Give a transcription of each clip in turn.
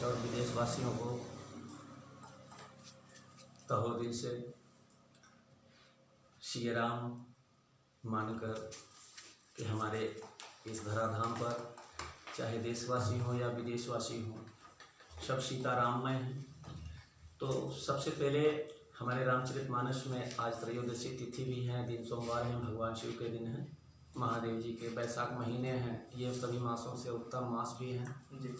और विदेशवासियों को तहोदिल से श्री राम मानकर कि हमारे इस धराधाम पर चाहे देशवासी हो या विदेशवासी हो, सब सीताराममय हैं। तो सबसे पहले हमारे रामचरितमानस में आज त्रयोदशी तिथि भी है, दिन सोमवार है, भगवान शिव के दिन है, महादेव जी के बैसाख महीने हैं। ये सभी मासों से उत्तम मास भी हैं जी,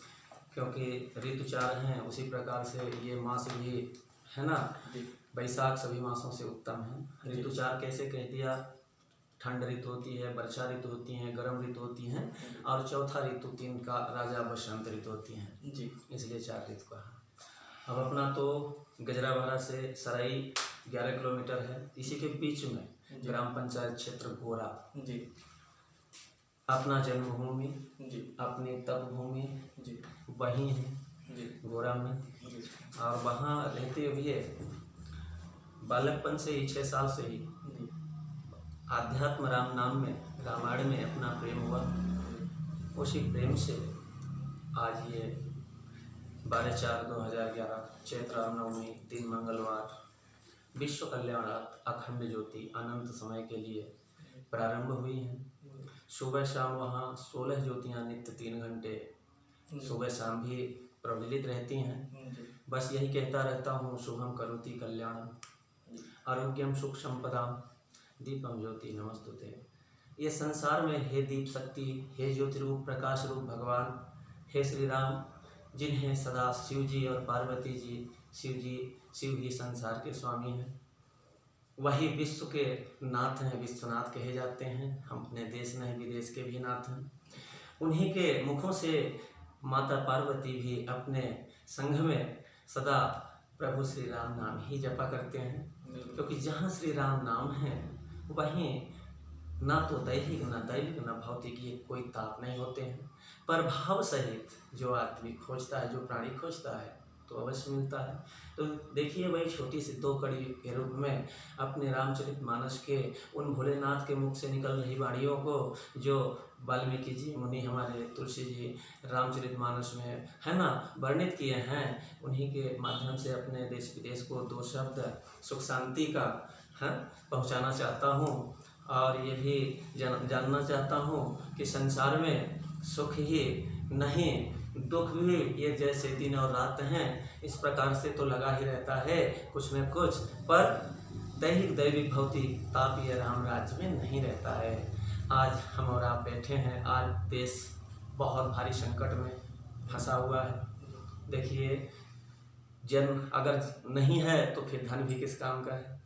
क्योंकि ऋतुचार हैं, उसी प्रकार से ये मास भी है ना। बैसाख सभी मासों से उत्तम है। ऋतुचार कैसे कह दिया? ठंड ऋतु होती है, वर्षा ऋतु होती है, गर्म ऋतु होती हैं, और चौथा ऋतु तीन का राजा बसंत ऋतु होती हैं जी, इसलिए 4 ऋतु कहा। अब अपना तो गजरावाड़ा से सराई 11 किलोमीटर है, इसी के बीच में ग्राम पंचायत क्षेत्र गोरा जी, अपना जन्मभूमि जी, अपनी तपभूमि जी, वहीं है जी, गोरा में जी। और वहाँ रहते हुए बालकपन से ही 6 साल से ही आध्यात्म राम नाम में रामायण में अपना प्रेम हुआ। उसी प्रेम से आज ये 12/4/2011 चैत्र नवमी दिन मंगलवार विश्व कल्याणार्थ अखंड ज्योति अनंत समय के लिए प्रारंभ हुई है। सुबह शाम वहाँ 16 ज्योतियाँ नित्य 3 घंटे सुबह शाम भी प्रज्वलित रहती हैं। बस यही कहता रहता हूँ, शुभम करोति कल्याणम आरोग्यम सुख संपदाम दीपम ज्योति नमस्तुते। ये संसार में हे दीप शक्ति, हे ज्योति रूप प्रकाश रूप भगवान, हे श्री राम, जिन्हें सदा शिव जी और पार्वती जी, शिव ही संसार के स्वामी हैं, वही विश्व के नाथ हैं, विश्वनाथ कहे जाते हैं। हम अपने देश नहीं विदेश के भी नाथ हैं। उन्हीं के मुखों से माता पार्वती भी अपने संघ में सदा प्रभु श्री राम नाम ही जपा करते हैं, क्योंकि जहाँ श्री राम नाम है वहीं ना तो दैहिक ना दैविक ना भौतिक ये कोई ताप नहीं होते हैं। पर भाव सहित जो आदमी खोजता है, जो प्राणी खोजता है, तो अवश्य मिलता है। तो देखिए वही छोटी सी 2 कड़ी के रूप में अपने रामचरितमानस के उन भोलेनाथ के मुख से निकल रही वाणियों को जो वाल्मीकि जी मुनि हमारे तुलसी जी रामचरितमानस में है ना वर्णित किए हैं, उन्हीं के माध्यम से अपने देश विदेश को 2 शब्द सुख शांति का पहुंचाना चाहता हूं। और ये भी जानना चाहता हूं कि संसार में सुख ही नहीं दुख भी ये जैसे दिन और रात हैं, इस प्रकार से तो लगा ही रहता है कुछ न कुछ, पर दैहिक दैविक भौतिक ताप ये राम राज्य में नहीं रहता है। आज हम और आप बैठे हैं, आज देश बहुत भारी संकट में फंसा हुआ है। देखिए जन्म अगर नहीं है तो फिर धन भी किस काम का है,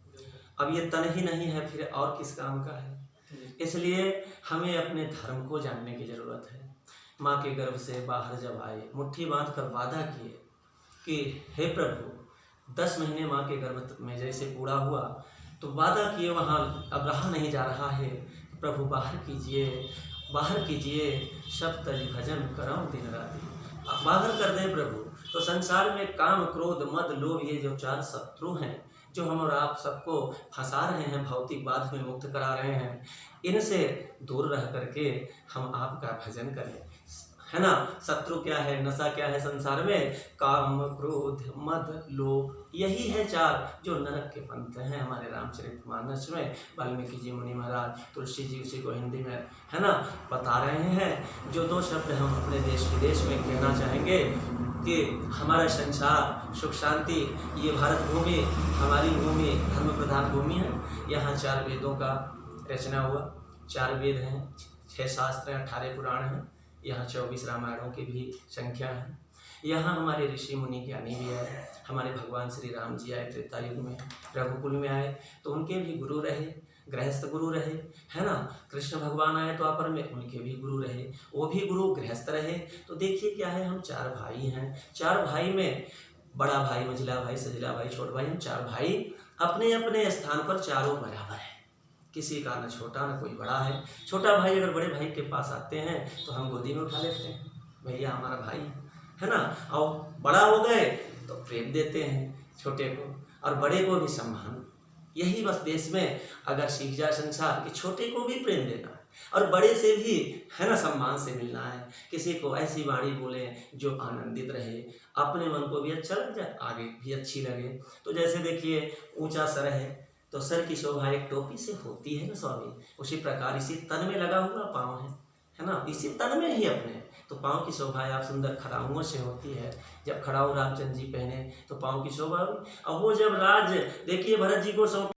अब ये तन ही नहीं है फिर और किस काम का है। इसलिए हमें अपने धर्म को जानने की ज़रूरत है। माँ के गर्भ से बाहर जब आए, मुट्ठी बांध कर वादा किए कि हे प्रभु 10 महीने माँ के गर्भ में जैसे पूरा हुआ, तो वादा किए वहाँ अब रहा नहीं जा रहा है, प्रभु बाहर कीजिए सप्तरी भजन करम दिन राति, बाहर कर दें प्रभु। तो संसार में काम क्रोध मद लोभ ये जो 4 शत्रु हैं जो हम और आप सबको फंसा रहे हैं, भौतिक बाध में मुक्त करा रहे हैं, इनसे दूर रह करके हम आपका भजन करें, है ना। शत्रु क्या है, नशा क्या है संसार में? काम क्रोध मद लोभ, यही है 4 जो नरक के पंथ हैं। हमारे रामचरितमानस में वाल्मीकि जी मुनि महाराज तुलसी जी उसी को हिंदी में है ना बता रहे हैं। जो 2 शब्द हम अपने देश विदेश में कहना चाहेंगे कि हमारा संसार सुख शांति, ये भारत भूमि हमारी भूमि धर्म प्रधान भूमि है। यहाँ 4 वेदों का रचना हुआ, 4 वेद हैं, 6 शास्त्र हैं, 18 पुराण हैं, यहाँ 24 रामायणों की भी संख्या है। यहाँ हमारे ऋषि मुनि ज्ञानी भी आए। हमारे भगवान श्री राम जी आए त्रेता युग में, रघुकुल में आए तो उनके भी गुरु रहे, गृहस्थ गुरु रहे, है ना। कृष्ण भगवान आए द्वापर में, उनके भी गुरु रहे, वो भी गुरु गृहस्थ रहे। तो देखिए क्या है, हम 4 भाई हैं। 4 भाई में बड़ा भाई, मझिला भाई, सझिला भाई, छोटा भाई, हम 4 भाई अपने अपने स्थान पर चारों बराबर है। किसी का न छोटा न कोई बड़ा है। छोटा भाई अगर बड़े भाई के पास आते हैं तो हम गोदी में उठा लेते हैं, भैया हमारा भाई है ना। और बड़ा हो गए तो प्रेम देते हैं छोटे को, और बड़े को भी सम्मान। यही बस देश में अगर सीख जाए संसार कि छोटे को भी प्रेम देना, और बड़े से भी है ना सम्मान से मिलना है। किसी को ऐसी वाणी बोले जो आनंदित रहे, अपने मन को भी अच्छा लग जाए, आगे भी अच्छी लगे। तो जैसे देखिए ऊंचा सर है तो सर की शोभा एक टोपी से होती है ना स्वामी, उसी प्रकार इसी तन में लगा हुआ पाँव है ना, इसी तन में ही अपने तो पाँव की शोभा आप सुंदर खड़ाऊँों से होती है। जब खड़ाऊ रामचंद्र जी पहने तो पाँव की शोभा हुई। और वो जब राज देखिए भरत जी को सौंप